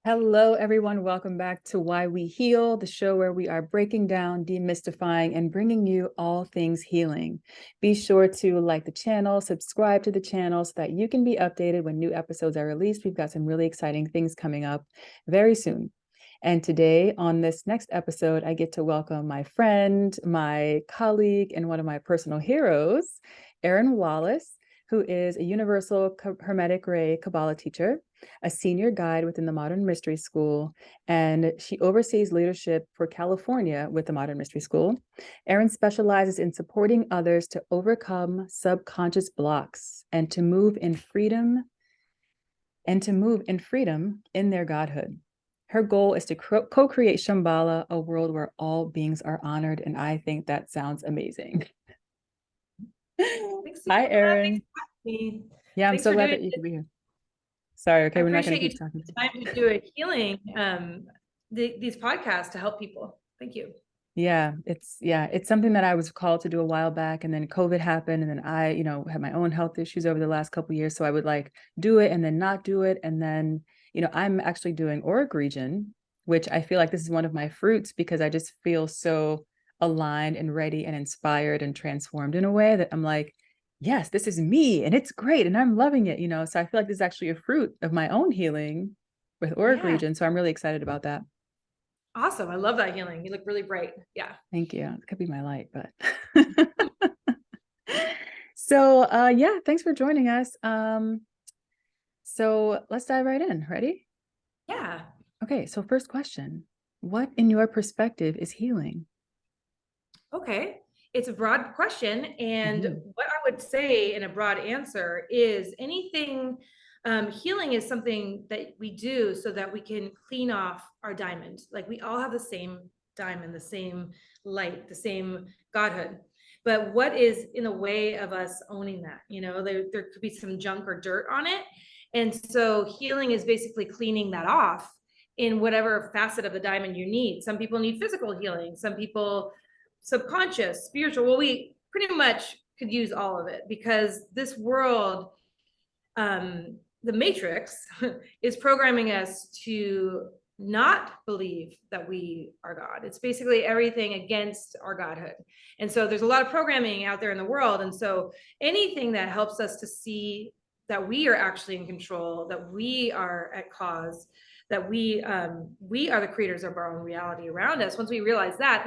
Hello, everyone. Welcome back to Why We Heal, the show where we are breaking down, demystifying, and bringing you all things healing. Be sure to like the channel, subscribe to the channel so that you can be updated when new episodes are released. We've got some really exciting things coming up very soon. And today, on this next episode, I get to welcome my friend, my colleague, and one of my personal heroes, Erin Wallace, who is a Universal Hermetic Ray Kabbalah teacher, a senior guide within the Modern Mystery School, and she oversees leadership for California with the Modern Mystery School. Erin specializes in supporting others to overcome subconscious blocks and to move in freedom in their godhood. Her goal is to co-create Shambhala, a world where all beings are honored, and I think that sounds amazing. Hi, Erin. Yeah, I'm so glad that you could be here. Sorry, okay, we're not going to keep talking. Time to do a healing, these podcasts to help people. Thank you. Yeah, it's something that I was called to do a while back, and then COVID happened, and then I, had my own health issues over the last couple of years, so I would like do it and then not do it, and then, I'm actually doing auric region, which I feel like this is one of my fruits because I just feel so aligned and ready and inspired and transformed in a way that I'm like, yes, this is me and it's great and I'm loving it, so I feel like this is actually a fruit of my own healing with auric region, so I'm really excited about that. Awesome. I love that healing. You look really bright. Yeah. Thank you. It could be my light, but so yeah, thanks for joining us. So let's dive right in. Ready? Yeah. Okay, so first question. What in your perspective is healing? Okay. It's a broad question. And what I would say in a broad answer is anything, healing is something that we do so that we can clean off our diamond. Like we all have the same diamond, the same light, the same godhood. But what is in the way of us owning that? There could be some junk or dirt on it. And so healing is basically cleaning that off in whatever facet of the diamond you need. Some people need physical healing. Some people subconscious, spiritual. Well, we pretty much could use all of it because this world, the matrix is programming us to not believe that we are God. It's basically everything against our godhood. And so there's a lot of programming out there in the world. And so anything that helps us to see that we are actually in control, that we are at cause, that we are the creators of our own reality around us. Once we realize that,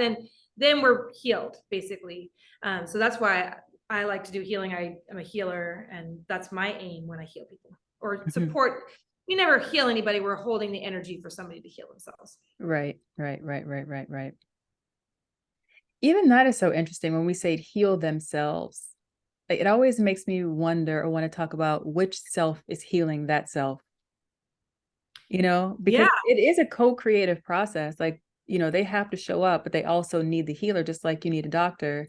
then we're healed, basically. So that's why I like to do healing. I am a healer, and that's my aim when I heal people or support. We never heal anybody. We're holding the energy for somebody to heal themselves. Right. Even that is so interesting when we say heal themselves. It always makes me wonder or want to talk about which self is healing that self. Because it is a co-creative process. Like, they have to show up, but they also need the healer, just like you need a doctor.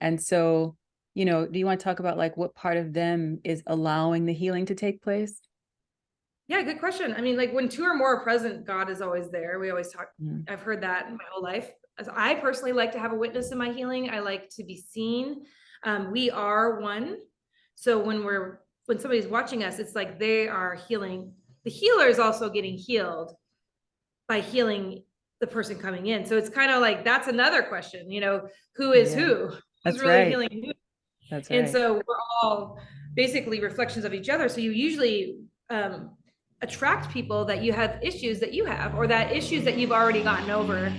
And so, do you want to talk about like what part of them is allowing the healing to take place? Yeah, good question. I mean, like when two or more are present, God is always there. We always talk. I've heard that my whole life. As I personally like to have a witness in my healing. I like to be seen. We are one. So when somebody's watching us, it's like they are healing. The healer is also getting healed by healing the person coming in. So it's kind of like, that's another question, who is who? Who's really healing who? That's right. And so we're all basically reflections of each other. So you usually attract people that you have issues that you have, or that issues that you've already gotten over.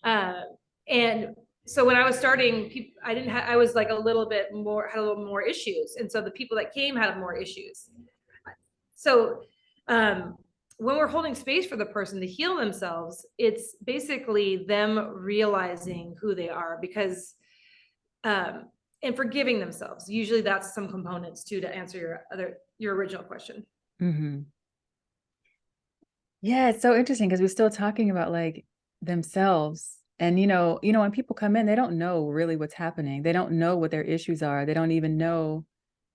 And so when I was starting, I was like had a little more issues. And so the people that came had more issues. So when we're holding space for the person to heal themselves, it's basically them realizing who they are, because and forgiving themselves. Usually that's some components too, to answer your original question. Yeah, it's so interesting because we're still talking about like themselves. And when people come in, they don't know really what's happening. They don't know what their issues are. They don't even know,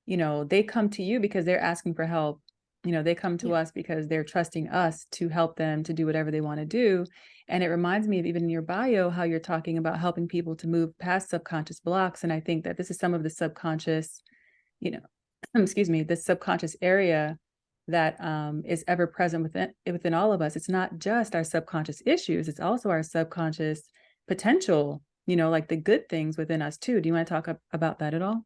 they come to you because they're asking for help. They come to us because they're trusting us to help them to do whatever they want to do. And it reminds me of even in your bio, how you're talking about helping people to move past subconscious blocks. And I think that this is some of the subconscious, excuse me, the subconscious area that is ever present within all of us. It's not just our subconscious issues, it's also our subconscious potential, like the good things within us too. Do you want to talk about that at all?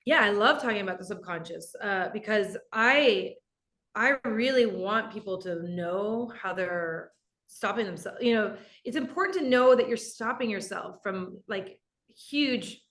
Yeah, I love talking about the subconscious because I really want people to know how they're stopping themselves. It's important to know that you're stopping yourself from like huge,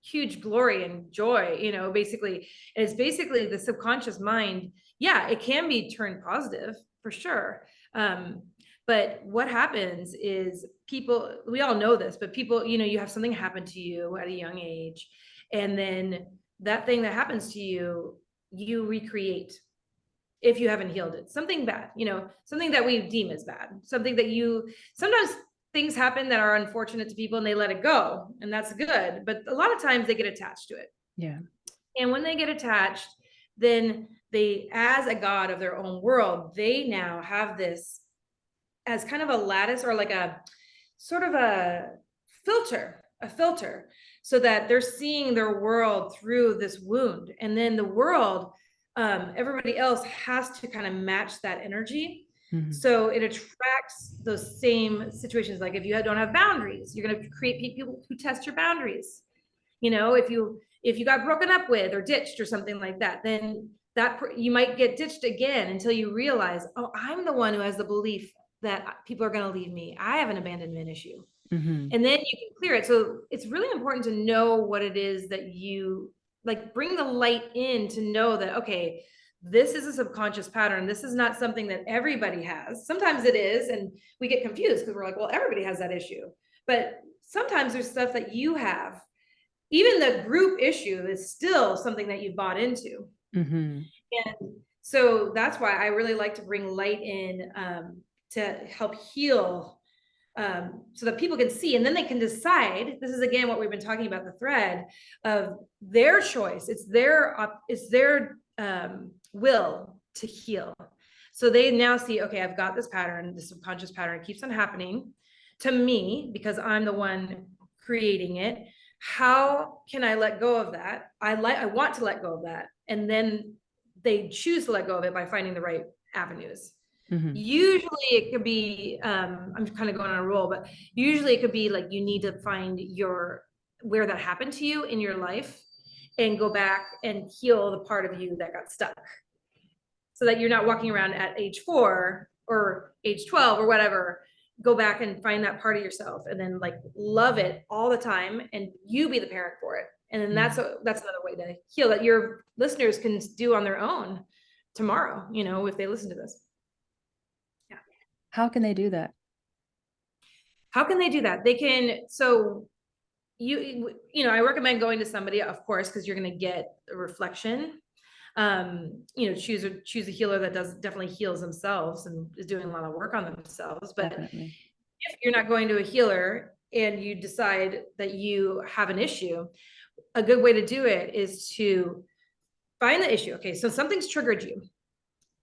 huge glory and joy, basically. And it's basically the subconscious mind. Yeah, it can be turned positive for sure. But what happens is people, we all know this, but people, you have something happen to you at a young age, and then that thing that happens to you, you recreate if you haven't healed it, something bad, something that we deem as bad, something that sometimes things happen that are unfortunate to people and they let it go, and that's good. But a lot of times they get attached to it. Yeah. And when they get attached, then they, as a god of their own world, they now have this as kind of a lattice or like a sort of a filter, so that they're seeing their world through this wound. And then the world, everybody else has to kind of match that energy. Mm-hmm. So it attracts those same situations. Like if you don't have boundaries, you're going to create people who test your boundaries. If you got broken up with or ditched or something like that, then you might get ditched again until you realize, oh, I'm the one who has the belief that people are going to leave me. I have an abandonment issue. Mm-hmm. And then you can clear it. So it's really important to know what it is that you like, bring the light in to know that, okay, this is a subconscious pattern. This is not something that everybody has. Sometimes it is, and we get confused because we're like, well, everybody has that issue. But sometimes there's stuff that you have. Even the group issue is still something that you bought into. Mm-hmm. And so that's why I really like to bring light in to help heal, so that people can see, and then they can decide. This is again what we've been talking about, the thread of their choice. It's their will to heal. So they now see, okay, I've got this pattern, this subconscious pattern. It keeps on happening to me because I'm the one creating it. How can I let go of that? I want to let go of that. And then they choose to let go of it by finding the right avenues. Mm-hmm. Usually it could be, I'm kind of going on a roll, but usually it could be like you need to find where that happened to you in your life and go back and heal the part of you that got stuck, so that you're not walking around at age 4 or age 12 or whatever. Go back and find that part of yourself and then like love it all the time, and you be the parent for it. And then that's another way to heal that your listeners can do on their own tomorrow, if they listen to this. Yeah. How can they do that? How can they do that? They can, so I recommend going to somebody, of course, because you're going to get a reflection. Choose a healer that definitely heals themselves and is doing a lot of work on themselves. But definitely, if you're not going to a healer and you decide that you have an issue, a good way to do it is to find the issue. Okay, so something's triggered you.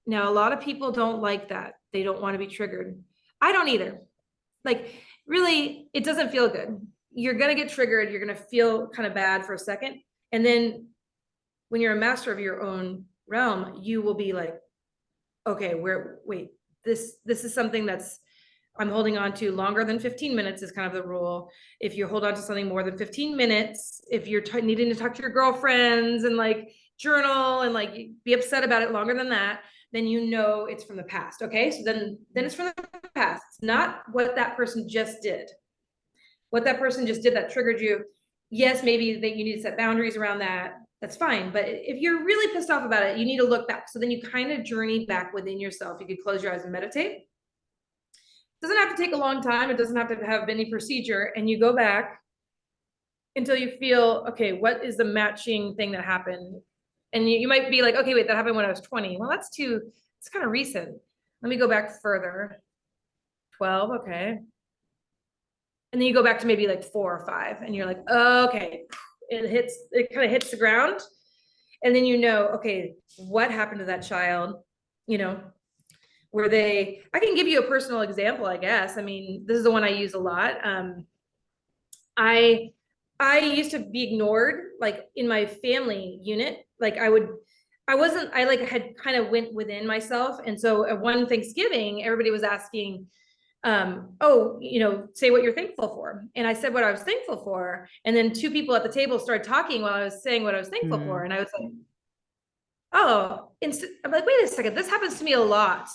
Now, a lot of people don't like that. They don't want to be triggered. I don't either. Like, really, it doesn't feel good. You're going to get triggered. You're going to feel kind of bad for a second. And then when you're a master of your own realm, you will be like, okay, this is something that's I'm holding on to longer than 15 minutes is kind of the rule. If you hold on to something more than 15 minutes, if you're needing to talk to your girlfriends and like journal and like be upset about it longer than that, then it's from the past. Okay, so then it's from the past. It's not what that person just did. What that person just did that triggered you. Yes, maybe that you need to set boundaries around that. That's fine. But if you're really pissed off about it, you need to look back. So then you kind of journey back within yourself. You could close your eyes and meditate. It doesn't have to take a long time. It doesn't have to have any procedure. And you go back until you feel, okay, what is the matching thing that happened? And you might be like, okay, wait, that happened when I was 20. Well, it's kind of recent. Let me go back further. 12, okay. And then you go back to maybe like 4 or 5 and you're like, oh, okay, it kind of hits the ground. And then okay, what happened to that child? I can give you a personal example, I guess. I mean, this is the one I use a lot. I used to be ignored, like in my family unit. Like I like had kind of went within myself. And so at one Thanksgiving, everybody was asking, oh, say what you're thankful for. And I said what I was thankful for. And then two people at the table started talking while I was saying what I was thankful for. And I was like, oh, I'm like, wait a second, this happens to me a lot.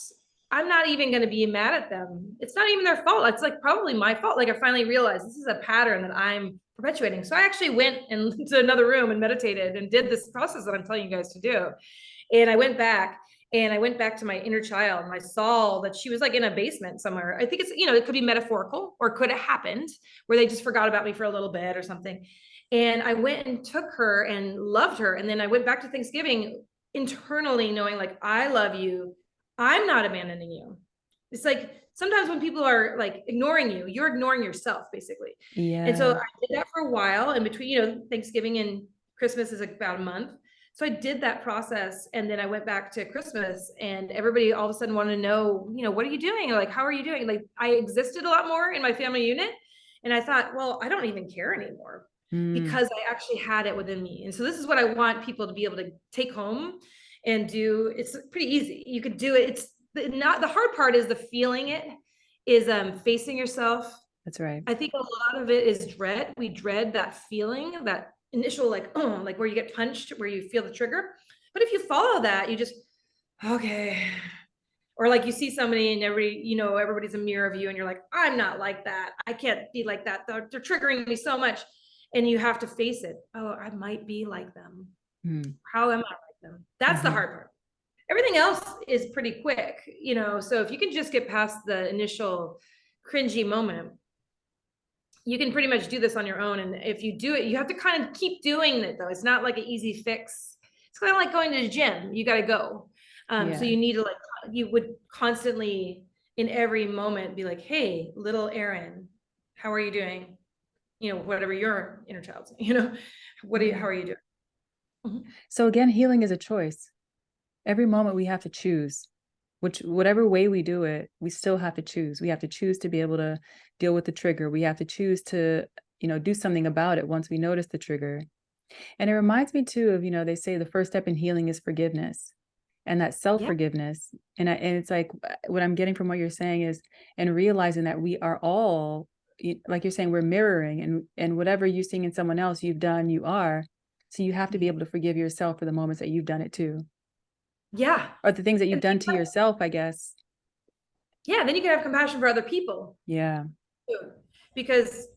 I'm not even going to be mad at them. It's not even their fault. It's like probably my fault. Like I finally realized this is a pattern that I'm perpetuating. So I actually went into another room and meditated and did this process that I'm telling you guys to do. And I went back to my inner child, and I saw that she was like in a basement somewhere. I think it's, it could be metaphorical, or could have happened where they just forgot about me for a little bit or something. And I went and took her and loved her. And then I went back to Thanksgiving internally knowing like, I love you. I'm not abandoning you. It's like sometimes when people are like ignoring you, you're ignoring yourself basically. Yeah. And so I did that for a while in between, Thanksgiving and Christmas is about a month. So I did that process, and then I went back to Christmas, and everybody all of a sudden wanted to know, what are you doing? Or like, how are you doing? Like I existed a lot more in my family unit. And I thought, well, I don't even care anymore because I actually had it within me. And so this is what I want people to be able to take home and do. It's pretty easy. You could do it. It's not the hard part is the feeling it is facing yourself. That's right. I think a lot of it is dread. We dread that feeling, that initial like where you get punched, where you feel the trigger. But if you follow that, you just, okay. Or like you see somebody and everybody's a mirror of you, and you're like, I'm not like that. I can't be like that. They're triggering me so much. And you have to face it. Oh, I might be like them. How am I like them? That's the hard part. Everything else is pretty quick, so if you can just get past the initial cringy moment, you can pretty much do this on your own. And if you do it, you have to kind of keep doing it though. It's not like an easy fix. It's kind of like going to the gym. You got to go. So you need to you would constantly in every moment be like, hey, little Erin, how are you doing? Whatever your inner child's, how are you doing? So again, healing is a choice. Every moment we have to choose, whatever way we do it, we still have to choose. We have to choose to be able to deal with the trigger. We have to choose to, do something about it once we notice the trigger. And it reminds me too of, they say the first step in healing is forgiveness, and that self-forgiveness. And it's like what I'm getting from what you're saying is, and realizing that we are all, like you're saying, we're mirroring, and whatever you're seeing in someone else, you've done, you are. So you have to be able to forgive yourself for the moments that you've done it too. Yeah. Or the things that you've done to yourself, I guess. Yeah. Then you can have compassion for other people. Yeah. Because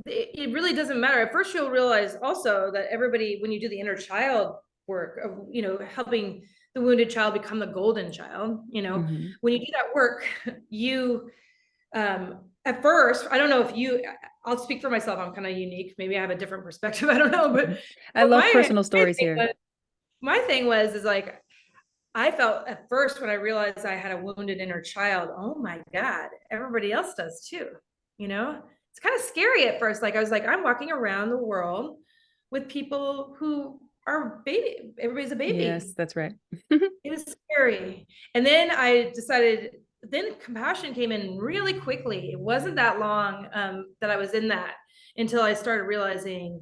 it really doesn't matter. At first, you'll realize also that everybody, when you do the inner child work of, helping the wounded child become the golden child, when you do that work, you, at first, I don't know if I'll speak for myself. I'm kind of unique. Maybe I have a different perspective. I don't know, but I love personal stories here. My thing is like, I felt at first when I realized I had a wounded inner child, oh my God, everybody else does too. It's kind of scary at first. Like I was like, I'm walking around the world with people who are baby. Everybody's a baby. Yes, that's right. It was scary. And then I decided, then compassion came in really quickly. It wasn't that long that I was in that until I started realizing,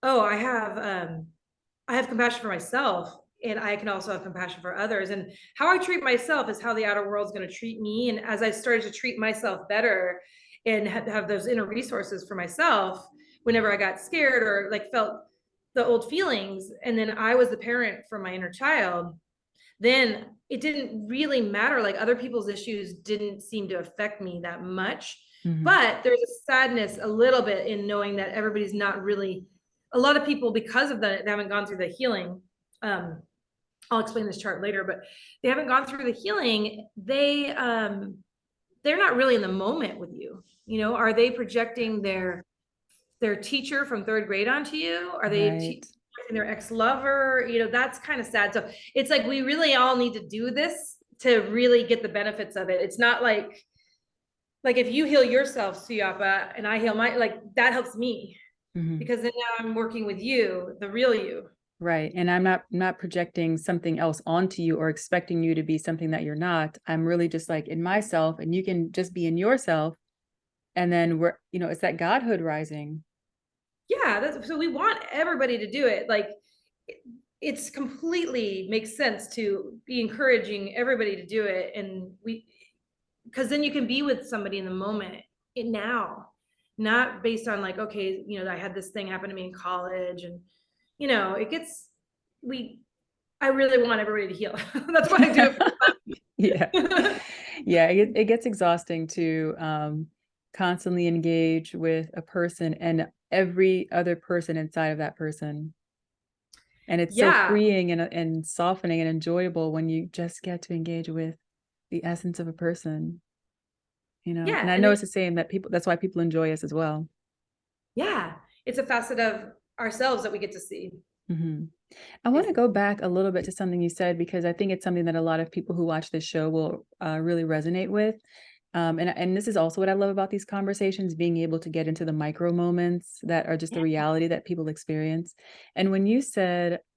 oh, I have compassion for myself, and I can also have compassion for others. And how I treat myself is how the outer world's going to treat me. And as I started to treat myself better and have those inner resources for myself, whenever I got scared or like felt the old feelings, and then I was the parent for my inner child, then it didn't really matter. Like other people's issues didn't seem to affect me that much. But there's a sadness a little bit in knowing that everybody's not really, a lot of people, because of that, they haven't gone through the healing. I'll explain this chart later, but they haven't gone through the healing. They're not really in the moment with you. Are they projecting their teacher from third grade onto you? Are they projecting their ex-lover? That's kind of sad. So it's like, we really all need to do this to really get the benefits of it. It's not like if you heal yourself, Zuyapa, and I heal that helps me. Because then now I'm working with you, the real you. Right. And I'm not projecting something else onto you or expecting you to be something that you're not. I'm really just like in myself, and you can just be in yourself. And then it's that godhood rising. Yeah. So we want everybody to do it. Like it's completely makes sense to be encouraging everybody to do it. And because then you can be with somebody in the moment, now, not based on like, okay, I had this thing happen to me in college, and it gets, I really want everybody to heal. That's why I do it. Yeah. Yeah, it gets exhausting to constantly engage with a person and every other person inside of that person. And it's so Yeah. freeing and softening and enjoyable when you just get to engage with the essence of a person, And Yeah. I And know it's the same that's why people enjoy us as well. yeah, it's a facet of ourselves that we get to see. Mm-hmm. I want to go back a little bit to something you said, because I think it's something that a lot of people who watch this show will really resonate with. And this is also what I love about these conversations, being able to get into the micro moments that are just the reality that people experience. And when you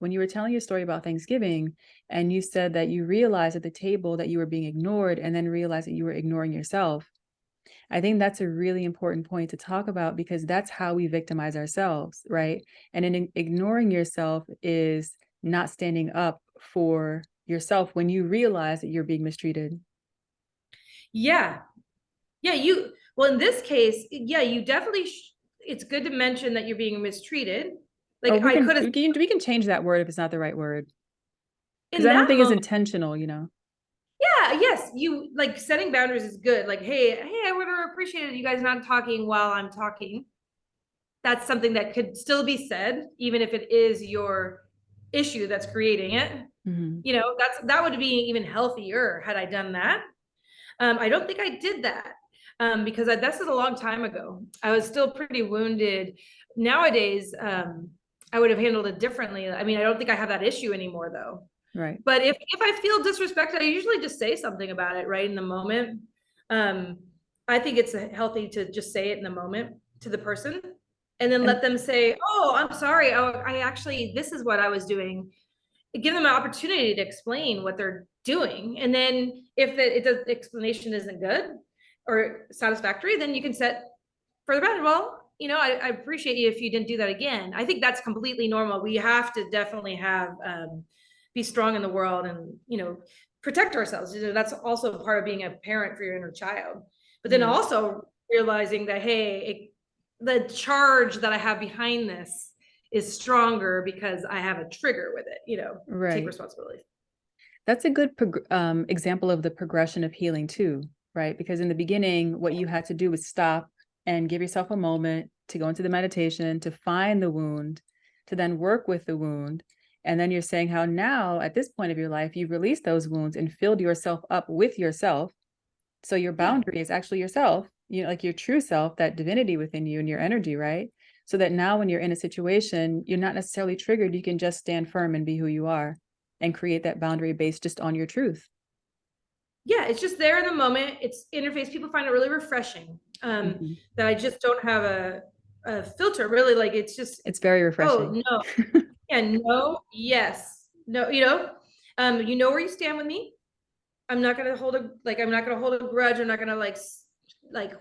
were telling your story about Thanksgiving, and you said that you realized at the table that you were being ignored, and then realized that you were ignoring yourself. I think that's a really important point to talk about, because that's how we victimize ourselves, right? And in ignoring yourself is not standing up for yourself when you realize that you're being mistreated. Yeah. Yeah. Well, in this case, yeah, you definitely, it's good to mention that you're being mistreated. Or Like I could have, we can change that word if it's not the right word, because in I don't that think it's moment, intentional. yeah, yes, you like setting boundaries is good. Like, hey, I would have appreciated you guys not talking while I'm talking. That's something that could still be said, even if it is your issue that's creating it. Mm-hmm. That would be even healthier had I done that. I don't think I did that, because this is a long time ago. I was still pretty wounded. Nowadays, I would have handled it differently. I mean, I don't think I have that issue anymore, though. Right. But if I feel disrespected, I usually just say something about it right in the moment. Um, I think it's healthy to just say it in the moment to the person, and then And let them say, "Oh, I'm sorry. Oh, I actually, this is what I was doing." Give them an opportunity to explain what they're doing, and then if the explanation isn't good or satisfactory, then you can set further boundaries. Well, I appreciate you if you didn't do that again. I think that's completely normal. We have to definitely have be strong in the world, and protect ourselves. That's also part of being a parent for your inner child. But then right. also realizing that, hey, the charge that I have behind this is stronger because I have a trigger with it. Take Right. responsibility. That's a good example of the progression of healing too, right? Because in the beginning, what you had to do was stop and give yourself a moment to go into the meditation, to find the wound, to then work with the wound. And then you're saying how now, at this point of your life, you've released those wounds and filled yourself up with yourself. So your Yeah. boundary is actually yourself, like your true self, that divinity within you and your energy, right? So that now when you're in a situation, you're not necessarily triggered. You can just stand firm and be who you are and create that boundary based just on your truth. Yeah, it's just there in the moment. It's interface. People find it really refreshing, Mm-hmm. that I just don't have a filter. Really, like it's just, It's very oh refreshing. no, yeah, no, yes, no. You know where you stand with me. I'm not gonna hold a grudge. I'm not gonna like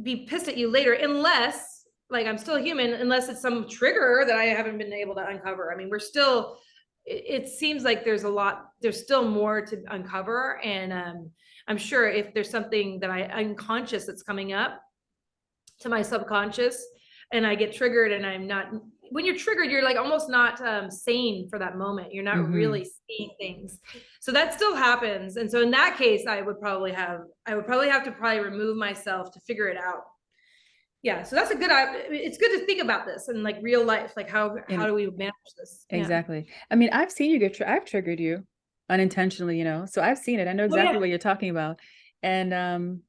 be pissed at you later, unless like I'm still human, unless it's some trigger that I haven't been able to uncover. I mean, we're still, it seems like there's still more to uncover. And I'm sure if there's something that I unconscious that's coming up to my subconscious, and I get triggered, and I'm not, when you're triggered, you're like almost not sane for that moment. You're not Mm-hmm. really seeing things. So that still happens. And so in that case, I would probably have to remove myself to figure it out. Yeah. So that's it's good to think about this in like real life. Like how And do we manage this? Yeah. exactly. I mean, I've seen you I've triggered you unintentionally, so I've seen it. I know Oh exactly yeah. what you're talking about. And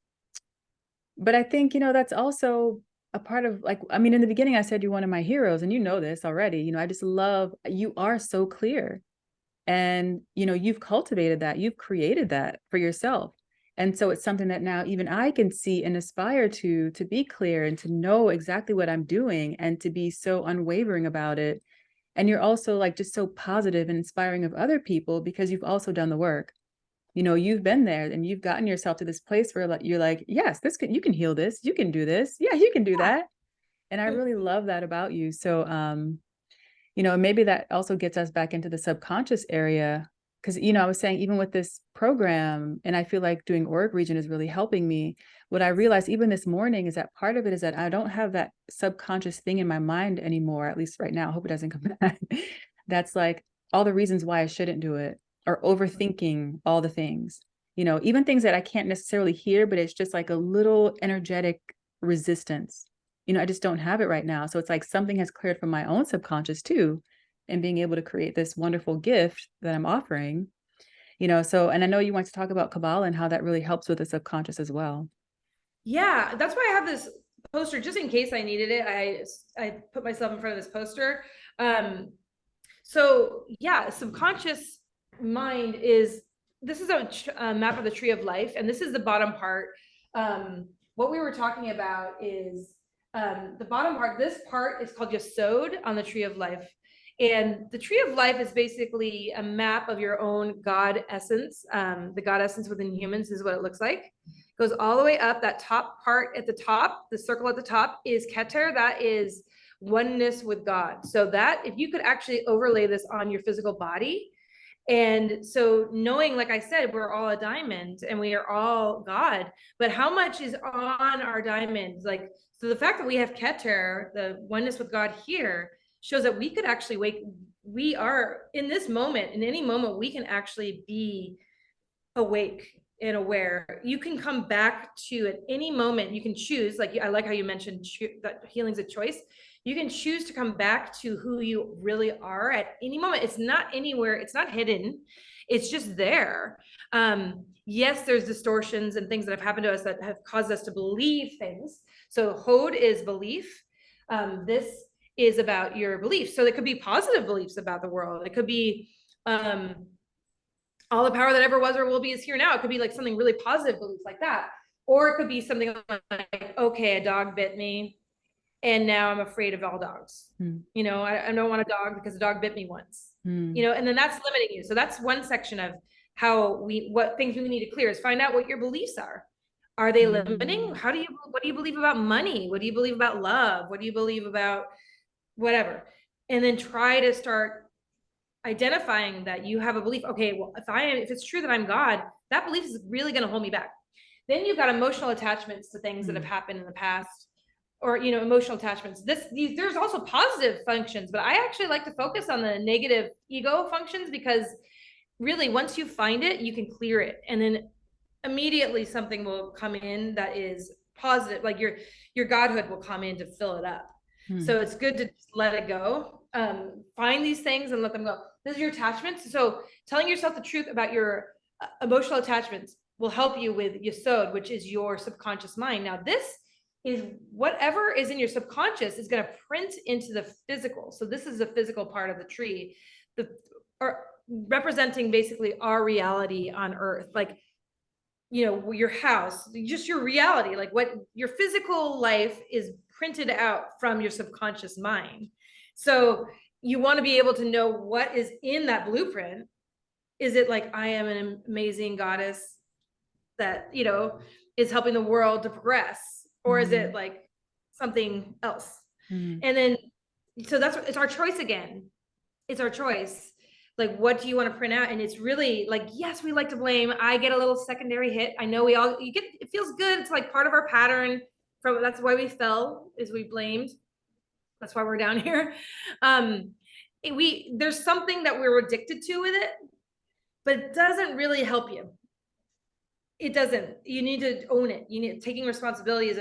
but I think, that's also a part of, like, I mean, in the beginning I said you're one of my heroes, and you know this already. I just love, you are so clear. And, you've cultivated that, you've created that for yourself. And so it's something that now even I can see and aspire to be clear and to know exactly what I'm doing and to be so unwavering about it. And you're also like just so positive and inspiring of other people because you've also done the work. You've been there and you've gotten yourself to this place where like you're like, yes, you can heal this, you can do this, yeah, you can do that. And I really love that about you. So maybe that also gets us back into the subconscious area. Because, I was saying, even with this program, and I feel like doing org region is really helping me. What I realized even this morning is that part of it is that I don't have that subconscious thing in my mind anymore, at least right now. I hope it doesn't come back. That's like all the reasons why I shouldn't do it, or overthinking all the things, even things that I can't necessarily hear, but it's just like a little energetic resistance. I just don't have it right now. So it's like something has cleared from my own subconscious too, and being able to create this wonderful gift that I'm offering, so, and I know you want to talk about Kabbalah and how that really helps with the subconscious as well. Yeah, that's why I have this poster, just in case I needed it. I put myself in front of this poster. So yeah, subconscious mind is, this is a map of the tree of life, and this is the bottom part. What we were talking about is the bottom part. This part is called Yesod on the tree of life. And the tree of life is basically a map of your own God essence. The God essence within humans is what it looks like. Goes all the way up. That top part at the top, the circle at the top, is Keter. That is oneness with God. So that, if you could actually overlay this on your physical body, and so knowing, like I said, we're all a diamond and we are all God, but how much is on our diamonds? Like, so the fact that we have Keter, the oneness with God here, shows that we could actually we are in this moment, in any moment, we can actually be awake and aware. You can come back to at any moment. You can choose, like I like how you mentioned that healing's a choice. You can choose to come back to who you really are at any moment. It's not anywhere, it's not hidden, it's just there. Yes, there's distortions and things that have happened to us that have caused us to believe things. So Hod is belief. This is about your beliefs. So it could be positive beliefs about the world. It could be all the power that ever was or will be is here now. It could be like something really positive beliefs like that. Or it could be something like, okay, a dog bit me and now I'm afraid of all dogs. I don't want a dog because a dog bit me once. And then that's limiting you. So that's one section of what things we need to clear, is find out what your beliefs are. Are they limiting? What do you believe about money? What do you believe about love? What do you believe about whatever? And then try to start identifying that you have a belief. Okay, well, if it's true that I'm God, that belief is really going to hold me back. Then you've got emotional attachments to things that have happened in the past, or emotional attachments. There's also positive functions, but I actually like to focus on the negative ego functions, because really once you find it, you can clear it, and then immediately something will come in that is positive, like your godhood will come in to fill it up. So it's good to just let it go. Find these things and let them go. This is your attachments. So telling yourself the truth about your emotional attachments will help you with Yesod, which is your subconscious mind. Now, this is whatever is in your subconscious is going to print into the physical. So this is the physical part of the tree, representing basically our reality on earth. Like, your house, just your reality, like what your physical life is printed out from your subconscious mind. So you want to be able to know what is in that blueprint. Is it like, I am an amazing goddess that, is helping the world to progress? Or is it like something else? And then, so it's our choice again. It's our choice. Like, what do you want to print out? And it's really like, yes, we like to blame. I get a little secondary hit. I know it feels good. It's like part of our pattern. That's why we fell, is we blamed. That's why we're down here. There's something that we're addicted to with it, but it doesn't really help you. It doesn't. You need to own it. Taking responsibility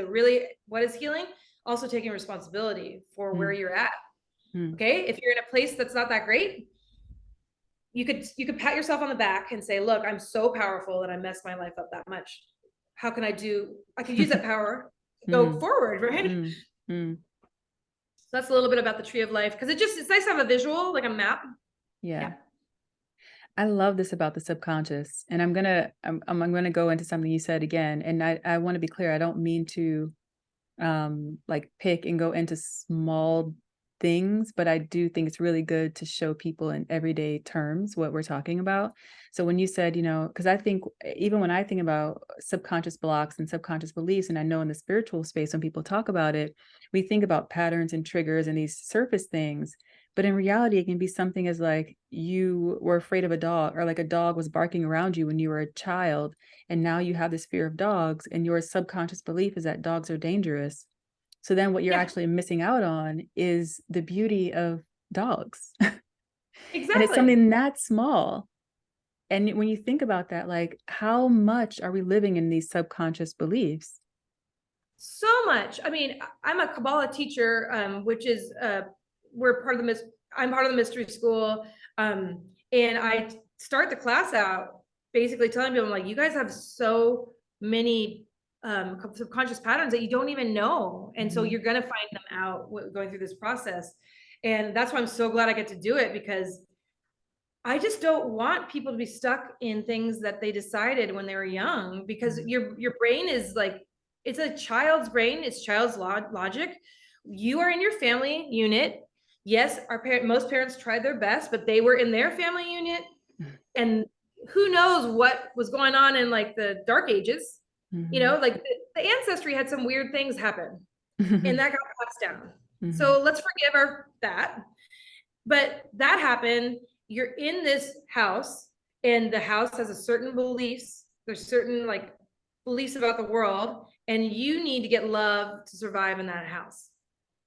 what is healing? Also taking responsibility for where you're at. Okay. If you're in a place that's not that great, you could pat yourself on the back and say, look, I'm so powerful that I messed my life up that much. How can I could use that power to go forward, right? So that's a little bit about the tree of life, because it's nice to have a visual, like a map. Yeah. I love this about the subconscious, and I'm gonna go into something you said again, and I want to be clear. I don't mean to like pick and go into small things, but I do think it's really good to show people in everyday terms what we're talking about. So when you said, because I think even when I think about subconscious blocks and subconscious beliefs, and I know in the spiritual space, when people talk about it, we think about patterns and triggers and these surface things. But in reality, it can be something as like you were afraid of a dog, or like a dog was barking around you when you were a child, and now you have this fear of dogs, and your subconscious belief is that dogs are dangerous. So then what you're Yeah, actually missing out on is the beauty of dogs. And it's exactly. something that small. And when you think about that, like, how much are we living in these subconscious beliefs? So much. I mean, I'm a Kabbalah teacher, which is we're part of the I'm part of the mystery school, and I start the class out basically telling people, I'm like, you guys have so many subconscious patterns that you don't even know, and so Mhm. you're gonna find them out going through this process, and that's why I'm so glad I get to do it, because I just don't want people to be stuck in things that they decided when they were young, because Mhm. your brain is like, it's a child's brain, it's child's logic. You are in your family unit. Yes, most parents tried their best, but they were in their family unit, and who knows what was going on in like the dark ages. You Mhm. know, like the ancestry had some weird things happen, and Mhm. that got passed down. Mhm. So let's forgive that. But that happened. You're in this house, and the house has a certain beliefs. There's certain like beliefs about the world, and you need to get love to survive in that house.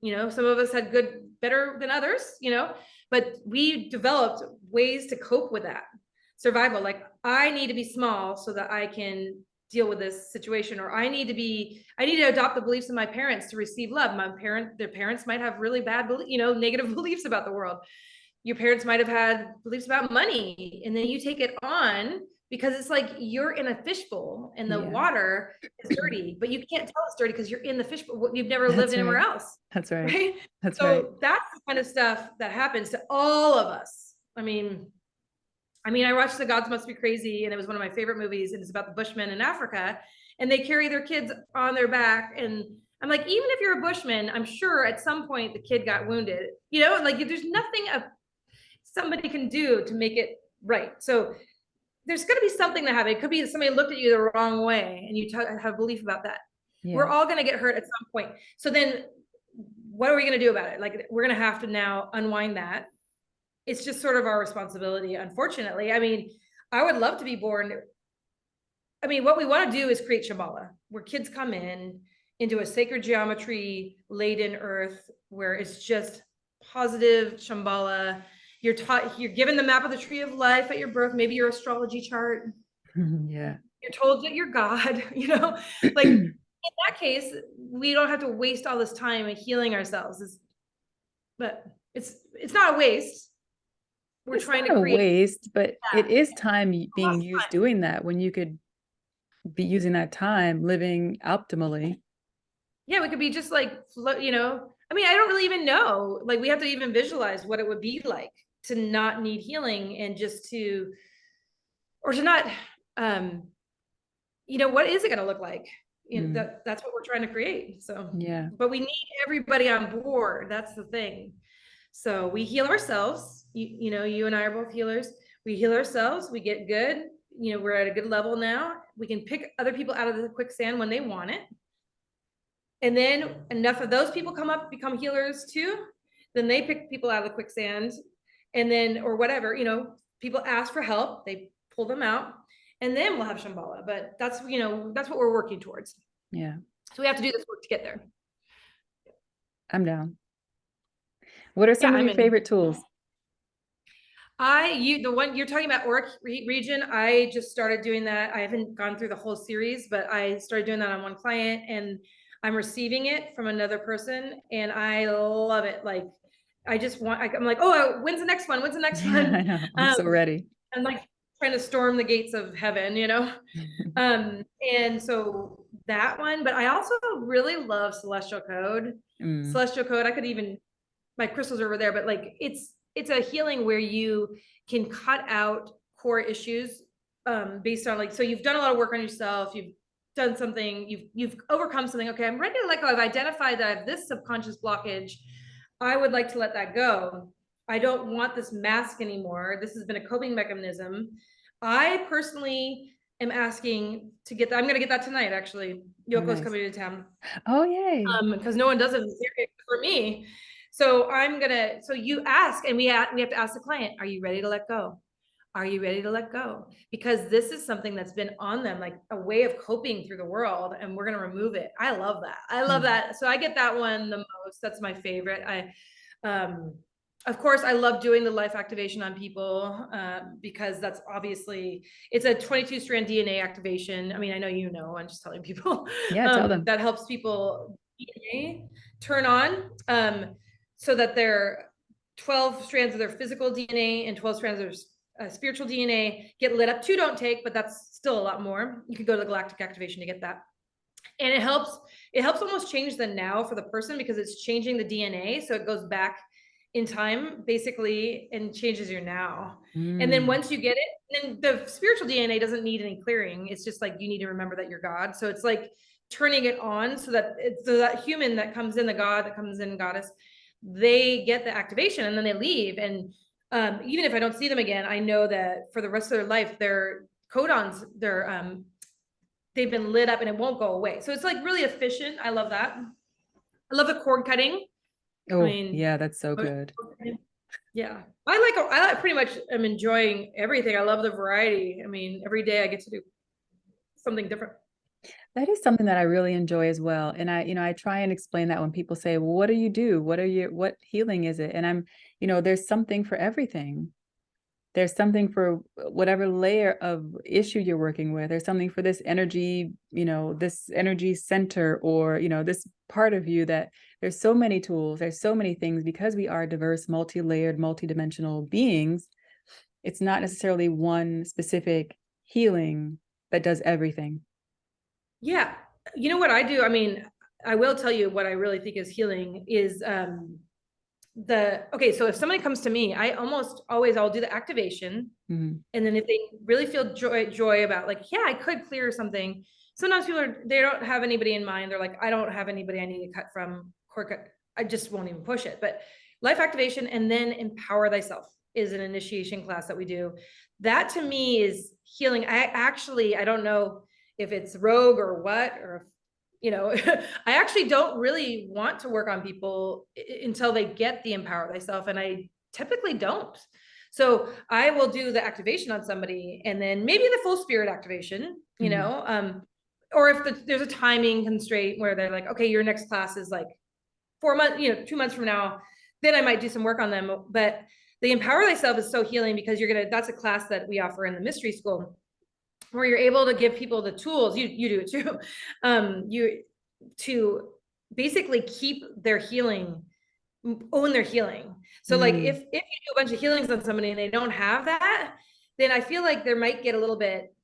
You know, some of us had good, better than others, you know, but we developed ways to cope with that survival. Like, I need to be small so that I can deal with this situation, or I need to adopt the beliefs of my parents to receive love. Their parents might have really bad, negative beliefs about the world. Your parents might have had beliefs about money, and then you take it on because it's like you're in a fishbowl and the Yeah. water is dirty, but you can't tell it's dirty because you're in the fishbowl. You've never lived That's anywhere right. else, That's right. right? That's right. So that's the kind of stuff that happens to all of us. I watched The Gods Must Be Crazy, and it was one of my favorite movies, and it's about the Bushmen in Africa, and they carry their kids on their back. And I'm like, even if you're a Bushman, I'm sure at some point the kid got wounded, like there's nothing somebody can do to make it right. So there's going to be something that happened. It could be somebody looked at you the wrong way, and you have belief about that. We're Yeah. all going to get hurt at some point. So then what are we going to do about it? Like, we're going to have to now unwind that. It's just sort of our responsibility, unfortunately. I would love to be born. What we want to do is create Shambhala, where kids come into a sacred geometry laden earth, where it's just positive Shambhala. You're given the map of the tree of life at your birth, maybe your astrology chart. Yeah. You're told that you're God, like in that case, we don't have to waste all this time healing ourselves. But it's not a waste. We're It's trying to not a create waste, but it that. is time being Less used time. doing that when you could be using that time living optimally. Yeah, we could be just like, I don't really even know. Like, we have to even visualize what it would be like to not need healing, and just or to not, what is it going to look like? Mm. That's what we're trying to create. So, Yeah. but we need everybody on board. That's the thing. So we heal ourselves. You and I are both healers. We heal ourselves. We get good. We're at a good level now. We can pick other people out of the quicksand when they want it. And then enough of those people come up, become healers too. Then they pick people out of the quicksand, and then, or whatever, people ask for help, they pull them out, and then we'll have Shambhala. But that's what we're working towards. Yeah. So we have to do this work to get there. I'm down. What are Yeah, some of your favorite tools? the one you're talking about, Auric region, I just started doing that. I haven't gone through the whole series, but I started doing that on one client, and I'm receiving it from another person, and I love it. Like, I'm like, oh, when's the next one? When's the next one? I know. I'm so ready. I'm like trying to storm the gates of heaven. And so that one, but I also really love Celestial Code. Mm. Celestial Code, my crystals are over there, but like it's a healing where you can cut out core issues, based on, like, so you've done a lot of work on yourself, you've done something, you've overcome something. Okay, I'm ready to let go. I've identified that I have this subconscious blockage. I would like to let that go. I don't want this mask anymore. This has been a coping mechanism. I personally am asking to get that. I'm going to get that tonight, actually. Oh, Yoko's nice. coming to town, Oh, yay. because no one does it for me. So so you ask, and we have to ask the client, are you ready to let go? Are you ready to let go? Because this is something that's been on them, like a way of coping through the world, and we're going to remove it. I love that. I love that. So I get that one the most. That's my favorite. Of course, I love doing the life activation on people, because that's obviously, it's a 22 strand DNA activation. I mean, I know, I'm just telling people, Yeah, tell them. that helps people DNA turn on, so that their 12 strands of their physical DNA and 12 strands of their spiritual DNA get lit up. 2 don't take, but that's still a lot more. You could go to the galactic activation to get that. And it helps almost change the now for the person, because it's changing the DNA. So it goes back in time basically and changes your now. And then once you get it, then the spiritual DNA doesn't need any clearing. It's just like, you need to remember that you're God. So it's like turning it on so that that human that comes in, the God that comes in, goddess, they get the activation and then they leave. And even if I don't see them again, I know that for the rest of their life, their codons, they've been lit up and it won't go away. So it's like really efficient. I love that. I love the cord cutting. Oh, I mean, yeah, that's so good. yeah, I pretty much am enjoying everything. I love the variety. I mean, every day I get to do something different. That is something that I really enjoy as well. And I try and explain that when people say, well, what do you do? What healing is it? And there's something for everything. There's something for whatever layer of issue you're working with. There's something for this energy, this energy center, or, this part of you. That there's so many tools, there's so many things, because we are diverse, multi-layered, multi-dimensional beings. It's not necessarily one specific healing that does everything. Yeah. You know what I do? I mean, I will tell you what I really think is healing is okay, so if somebody comes to me, I almost always, I'll do the activation. Mm-hmm. And then if they really feel joy about like, yeah, I could clear something. Sometimes they don't have anybody in mind. They're like, I don't have anybody I need to cut from, cord cut. I just won't even push it. But life activation and then empower thyself is an initiation class that we do. That to me is healing. I don't know if it's rogue or what, or I actually don't really want to work on people until they get the empower thyself. And I typically don't. So I will do the activation on somebody and then maybe the full spirit activation, or if there's a timing constraint where they're like, okay, your next class is like 4 months, 2 months from now, then I might do some work on them. But the empower thyself is so healing, because that's a class that we offer in the mystery school, where you're able to give people the tools. You do it too. To basically keep their healing, own their healing. So like if you do a bunch of healings on somebody and they don't have that, then I feel like there might get a little bit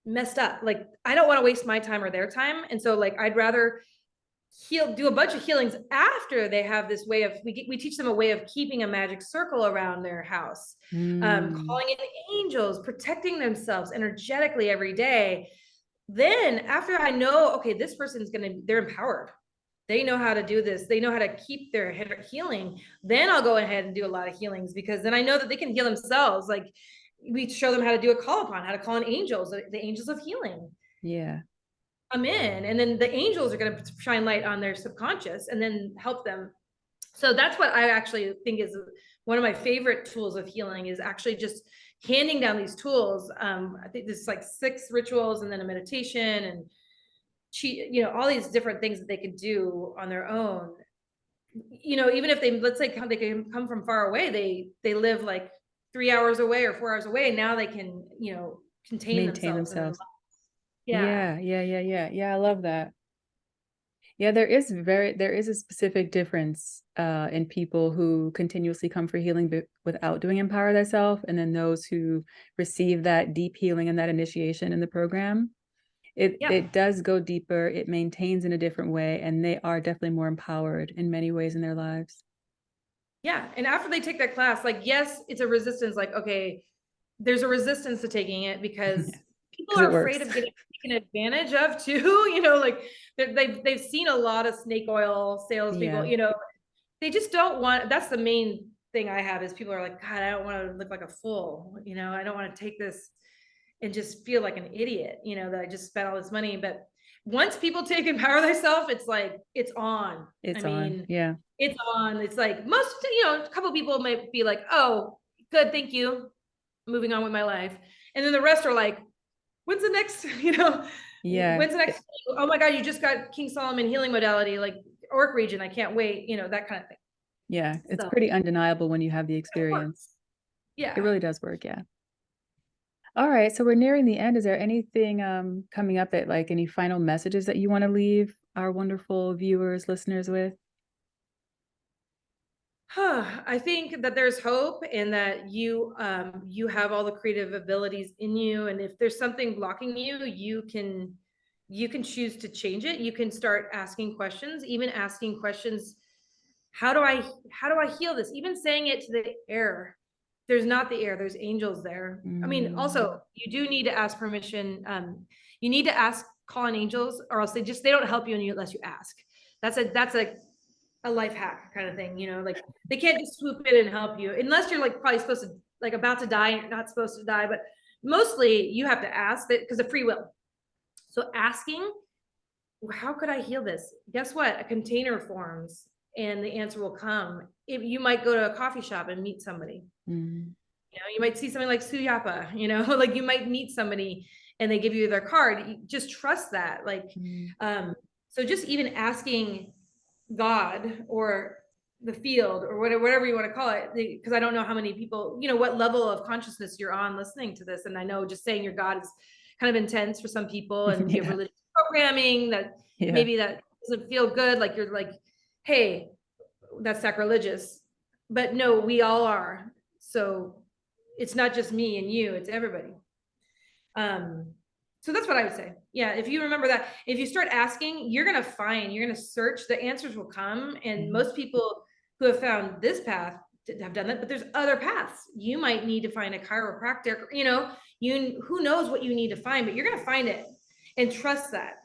messed up. Like I don't want to waste my time or their time. And so like I'd rather do a bunch of healings after they have this way of, we teach them a way of keeping a magic circle around their house, calling in angels, protecting themselves energetically every day. Then after I know, okay, this person's they're empowered, they know how to do this, they know how to keep their healing, then I'll go ahead and do a lot of healings, because then I know that they can heal themselves. Like we show them how to do a call upon, how to call in angels, the angels of healing. Yeah. Come in, and then the angels are going to shine light on their subconscious and then help them. So that's what I actually think is one of my favorite tools of healing, is actually just handing down these tools. I think there's like 6 rituals and then a meditation and all these different things that they could do on their own. Even if let's say they can come from far away, they live like 3 hours away or 4 hours away. Now they can, contain Maintain themselves. themselves. Yeah. Yeah. I love that. Yeah, there is a specific difference in people who continuously come for healing without doing empower thyself, and then those who receive that deep healing and that initiation in the program. It does go deeper, it maintains in a different way, and they are definitely more empowered in many ways in their lives. Yeah. And after they take that class, like, yes, it's a resistance. Like, okay, there's a resistance to taking it because people are afraid of getting taken advantage of too. Like they've seen a lot of snake oil salespeople, they just don't want, that's the main thing I have, is people are like, God, I don't want to look like a fool. I don't want to take this and just feel like an idiot, that I just spent all this money. But once people take empower thyself, it's like, it's on. It's I on. mean, Yeah. it's on. It's like most, a couple of people might be like, oh, good, thank you. Moving on with my life. And then the rest are like, when's the next, Yeah. when's the next, oh my God, you just got King Solomon healing modality, like Orc region. I can't wait, that kind of thing. Yeah. It's So, pretty undeniable when you have the experience. yeah. It really does work. Yeah. All right. So we're nearing the end. Is there anything coming up that like any final messages that you want to leave our wonderful viewers, listeners with? I think that there's hope and that you have all the creative abilities in you. And if there's something blocking you, you can choose to change it. You can start asking questions, even asking questions. How do I heal this? Even saying it to the air. There's not the air, there's angels there. I mean, also you do need to ask permission. You need to call on angels, or else they don't help you unless you ask. That's a life hack kind of thing, like they can't just swoop in and help you unless you're like probably supposed to, like about to die and you're not supposed to die. But mostly you have to ask that because of free will. So asking, how could I heal this? Guess what? A container forms and the answer will come. If you might go to a coffee shop and meet somebody, you might see something like Zuyapa, like you might meet somebody and they give you their card. You just trust that. Like, so just even asking God or the field or whatever you want to call it, because I don't know how many people, what level of consciousness you're on listening to this. And I know just saying your God is kind of intense for some people, and you have religious programming that maybe that doesn't feel good. Like you're like, hey, that's sacrilegious. But no, we all are. So it's not just me and you, it's everybody. So that's what I would say. Yeah, if you remember that, if you start asking, you're going to search, the answers will come. And most people who have found this path have done that, but there's other paths. You might need to find a chiropractor, who knows what you need to find, but you're going to find it, and trust that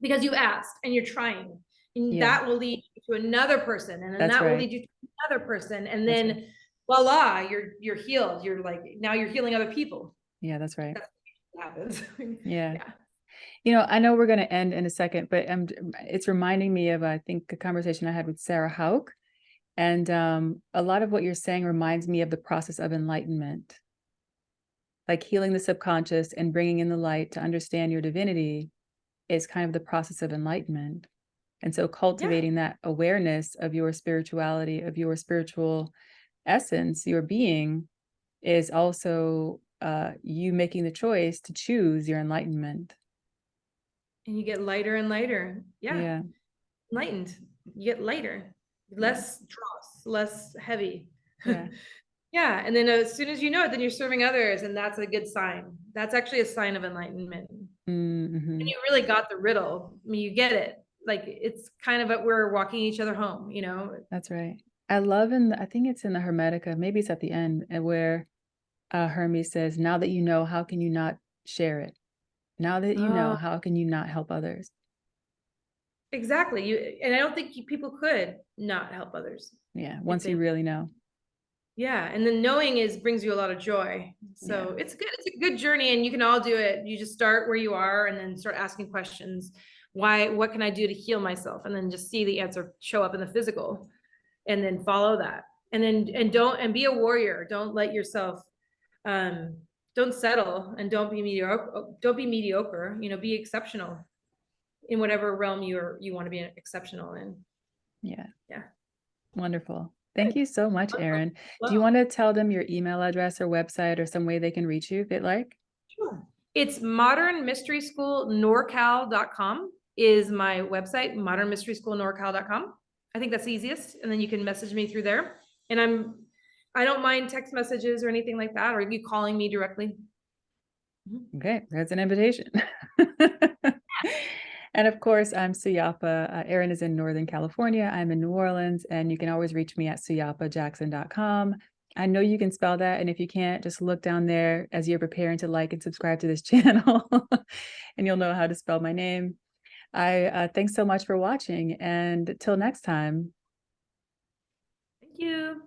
because you've asked and you're trying, and that will lead you to another person. And then that will lead you to another person. And then voila, you're healed. You're like, now you're healing other people. Yeah, that's right. That's what happens. Yeah. I know we're going to end in a second, but it's reminding me of, I think, a conversation I had with Sarah Hauk. And a lot of what you're saying reminds me of the process of enlightenment, like healing the subconscious and bringing in the light to understand your divinity is kind of the process of enlightenment. And so cultivating that awareness of your spirituality, of your spiritual essence, your being, is also you making the choice to choose your enlightenment. And you get lighter and lighter. Yeah. Enlightened. You get lighter, less dross, less heavy. Yeah. And then as soon as you know it, then you're serving others. And that's a good sign. That's actually a sign of enlightenment. And you really got the riddle. I mean, you get it. Like, it's kind of we're walking each other home, That's right. I love I think it's in the Hermetica, maybe it's at the end, where Hermes says, now that you know, how can you not share it? Now that you know, how can you not help others? Exactly. And I don't think people could not help others. Yeah. Once you really know. Yeah. And then knowing brings you a lot of joy. So it's good. It's a good journey, and you can all do it. You just start where you are and then start asking questions. What can I do to heal myself? And then just see the answer show up in the physical, and then follow that. And then, and be a warrior. Don't let yourself, don't settle, and don't be mediocre, be exceptional in whatever realm you want to be exceptional in. Yeah. Wonderful. Thank you so much, Erin. Do you want to tell them your email address or website or some way they can reach you if they'd like? Sure. It's modernmysteryschoolnorcal.com is my website, modernmysteryschoolnorcal.com. I think that's the easiest. And then you can message me through there. And I don't mind text messages or anything like that, or you calling me directly. Okay, that's an invitation. And of course, I'm Zuyapa. Erin is in Northern California. I'm in New Orleans, and you can always reach me at zuyapajackson.com. I know you can spell that, and if you can't, just look down there as you're preparing to like and subscribe to this channel, and you'll know how to spell my name. Thanks so much for watching, and till next time. Thank you.